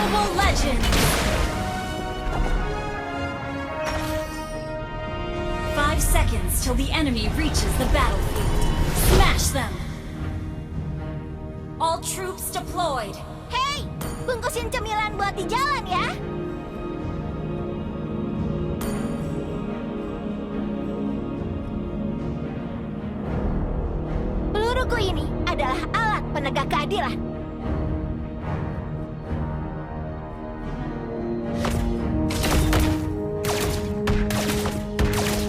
Mobile Legends! 5 seconds till the enemy reaches the battlefield. Smash them! All troops deployed. Hei, bungkusin cemilan buat di jalan ya. Peluruku ini adalah alat penegak keadilan.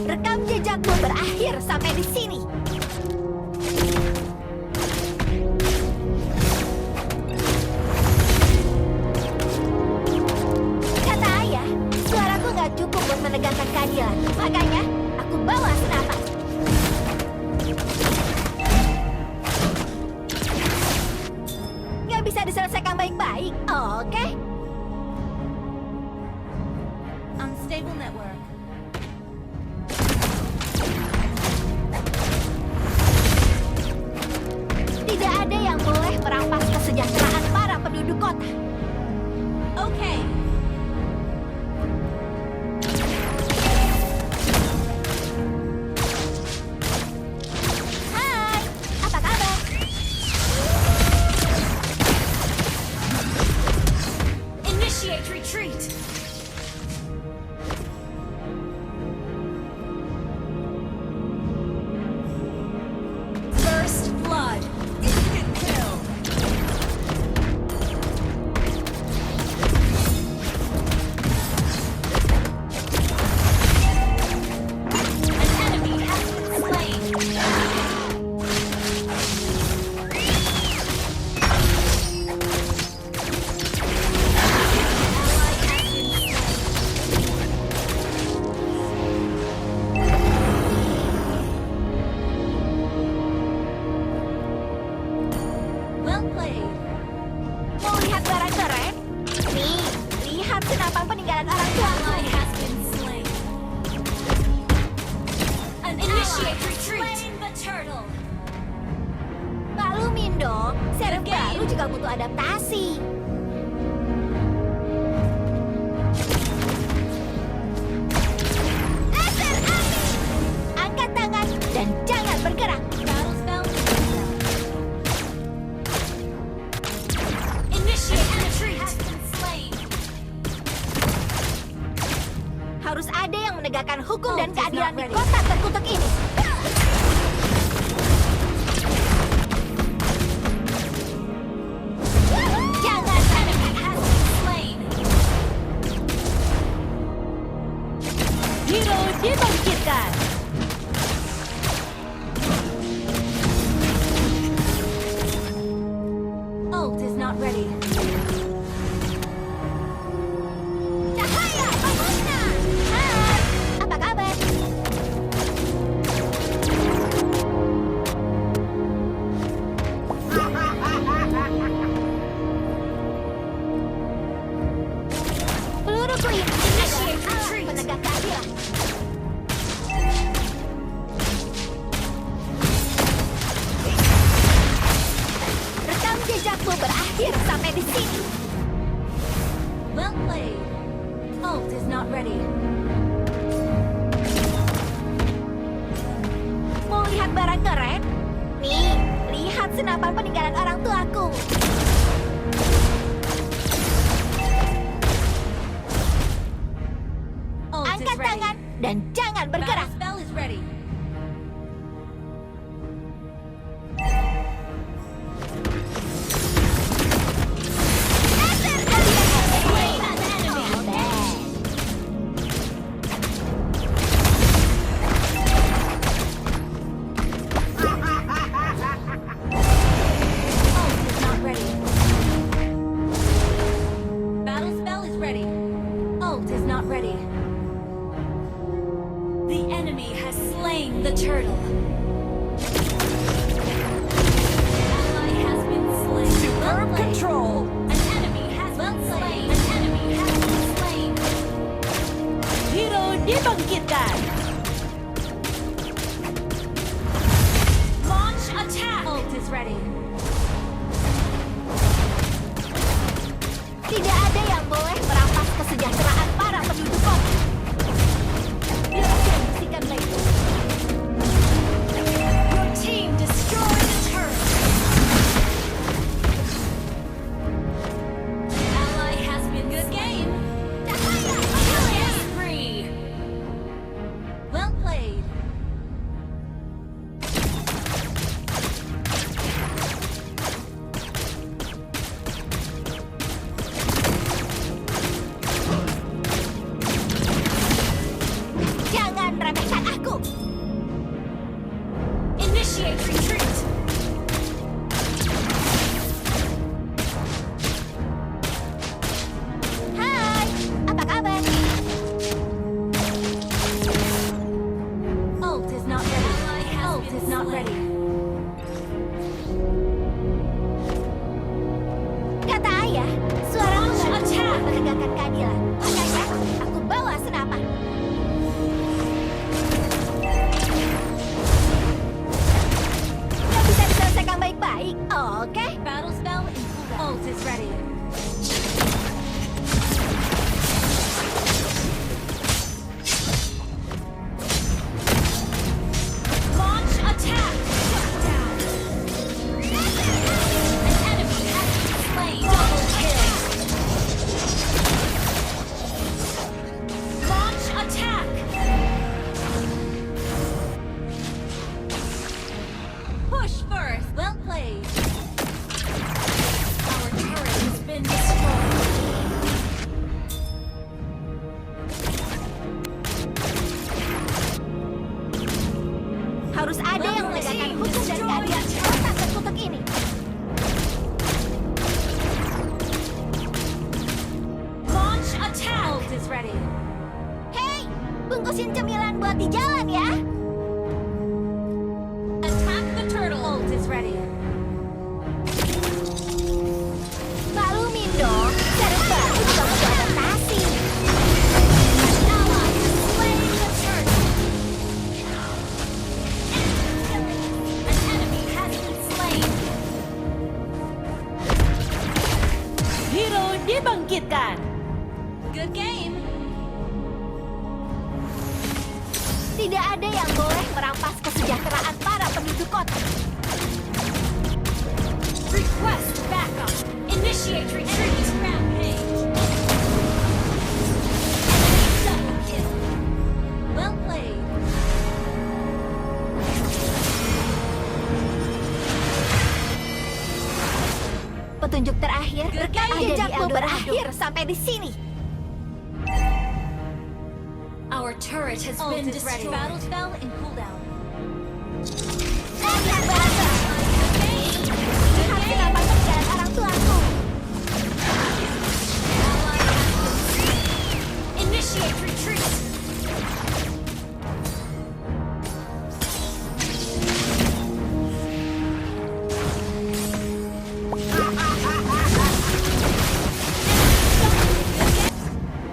Rekam jejakmu berakhir sampai di sini. Kata ayah, suaraku nggak cukup buat menegakkan keadilan. Makanya, aku bawa senapan. Nggak bisa diselesaikan baik-baik, oke? Unstable network. Tidak ada yang boleh merampas kesejahteraan para penduduk kota. Okay. Hai, apa kabar? Initiate retreat. First blood. Instant kill. An enemy has been slain. Ally has been slain. Well played. Mau lihat barang keren? Nih, lihat senapan peninggalan orang tuaku. Ally has been slain. An initiate retreat. Slain the turtle. Maklumin dong, server Oke. baru juga butuh adaptasi. Laser api! Angkat tangan dan jangan bergerak. Battle spell. Initiate retreat. Has been slain. Harus ada yang menegakkan hukum Oh, dan he's keadilan not di ready. kota terkutuk ini. Jangan Enemy has been slain. hero dibangkitkan. Ult is not ready. Cahaya pemusnah. Hai, apa kabar? Peluruku ini adalah alat penegak keadilan. Rekam jejakmu berakhir sampai di sini. Well played. Ult is not ready. Mau lihat barang keren? Nih, lihat senapan peninggalan orang tuaku. Ult is Angkat ready. tangan dan jangan bergerak. Battle spell is ready. Laser api! Slain an enemy. Ult is not ready. Battle spell is ready. Ult is not ready. The enemy has slain the turtle. Ally has been slain. Superb Well played. control. An enemy has been slain. An enemy has been slain. Hero dibangkitkan. Launch attack. Ult is ready. Tidak ada ready. Maklumin dong, server baru juga butuh adaptasi. Ally has slain the turtle. An enemy has been slain. Hero dibangkitkan. Good game. Tidak ada yang boleh merampas kesejahteraan para penduduk kota. Request backup. Initiate retreat. Rampage. Enemy double kill. Well played. Petunjuk terakhir, Good game. jejakmu Eldorado. berakhir sampai di sini. Our turret has been ready. destroyed. Battle spell in cooldown. Lihat kenapa peninggalan orang tuaku. Initiate retreat.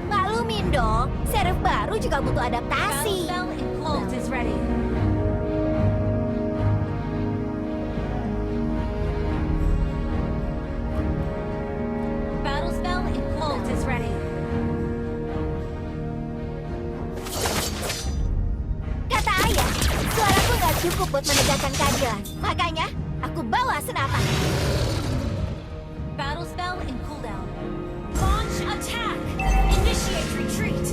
Maklumin dong, server baru juga butuh Battle adaptasi. spell in cooldown. Ult is ready. Battle spell in cooldown. Ult is ready. Kata ayah, suaraku gak cukup buat menegakkan keadilan. Makanya, aku bawa senapan. Battle spell in cooldown. Launch attack. Initiate retreat.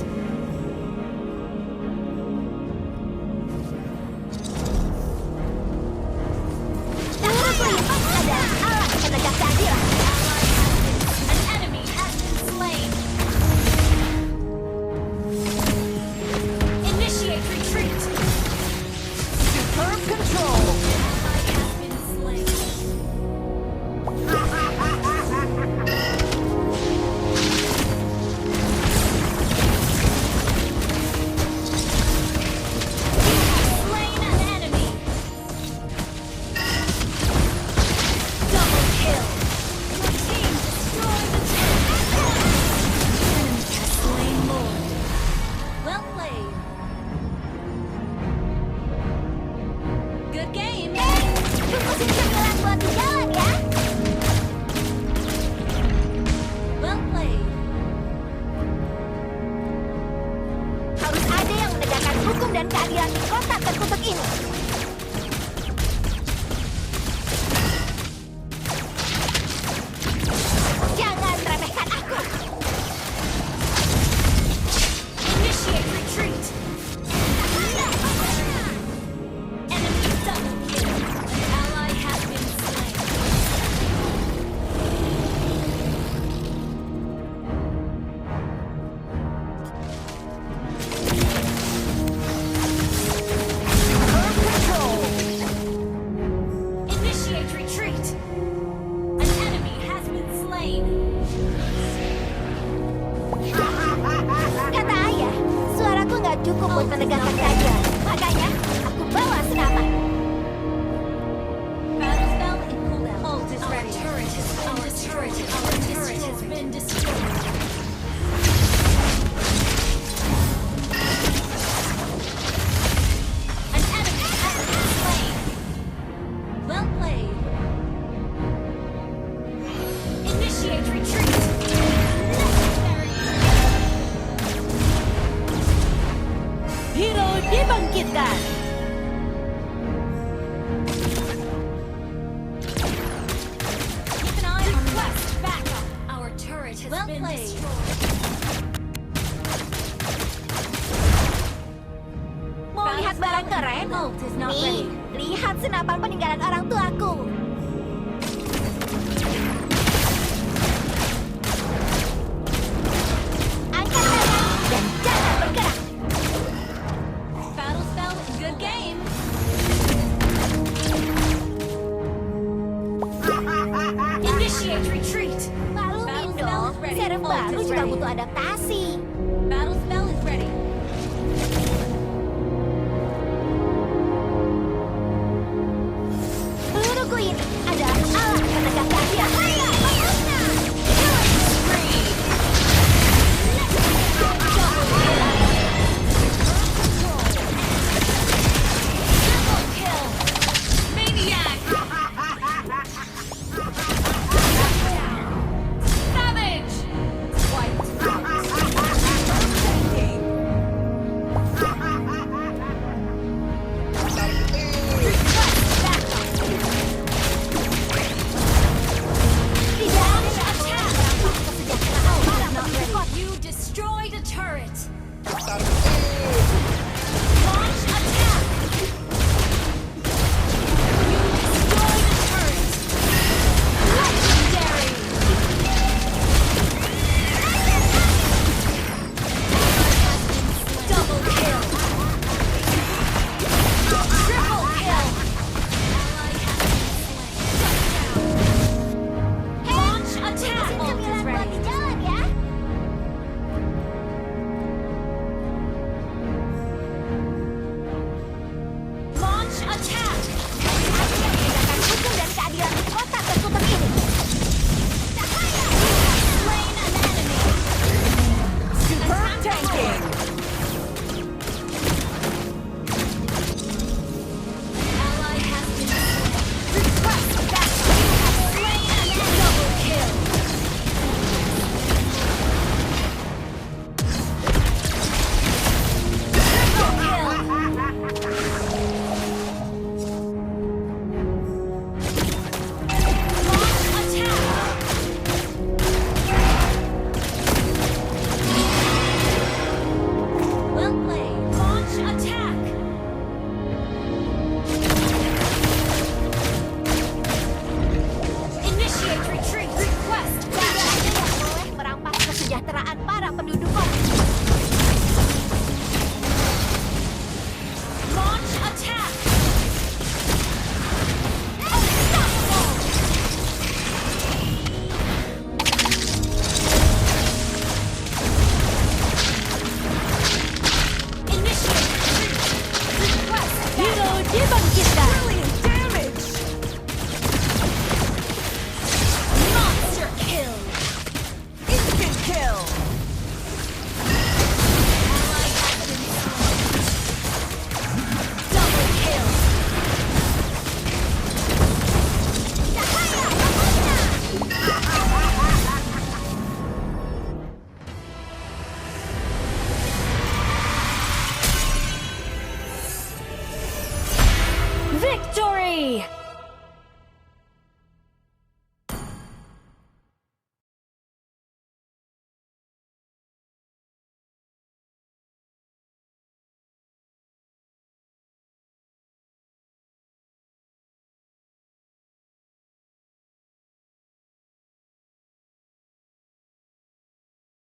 Seluruh adalah alat penegak keadilan. An enemy has been slain. Initiate retreat. Superb control. Ally has been slain. Slain an enemy. Double kill. Your team destroyed the turret. Enemy has slain Lord. Well played. Good game. Tunggu sini sebelah buat di jalan ya. Well played. Harus ada yang menegakkan hukum dan keadilan di kota terkutuk ini. Jangan remehkan aku. Initiate retreat. Enemy double kill. An ally has been slain. Superb control. Initiate retreat. An enemy has been slain. Kata ayah, suaraku nggak cukup buat menegakkan keadilan. Makanya, aku bawa senapan. Battle spell in cooldown. Ult is ready. Our turret has been destroyed. An enemy has been slain. Well played. Initiate retreat. Necessary. Hero dibangkitkan. Keep an eye on west. Backup. Our turret has been destroyed. Mau lihat barang keren? Ult is not Nih, ready. lihat senapan peninggalan orang tuaku. Angkat tangan dan jangan bergerak. Battle spell. Good game. Initiate retreat. Maklumin Battle dong, spell is ready. server Ult baru is juga ready. butuh adaptasi. Battle spell is ready. Peluruku ini.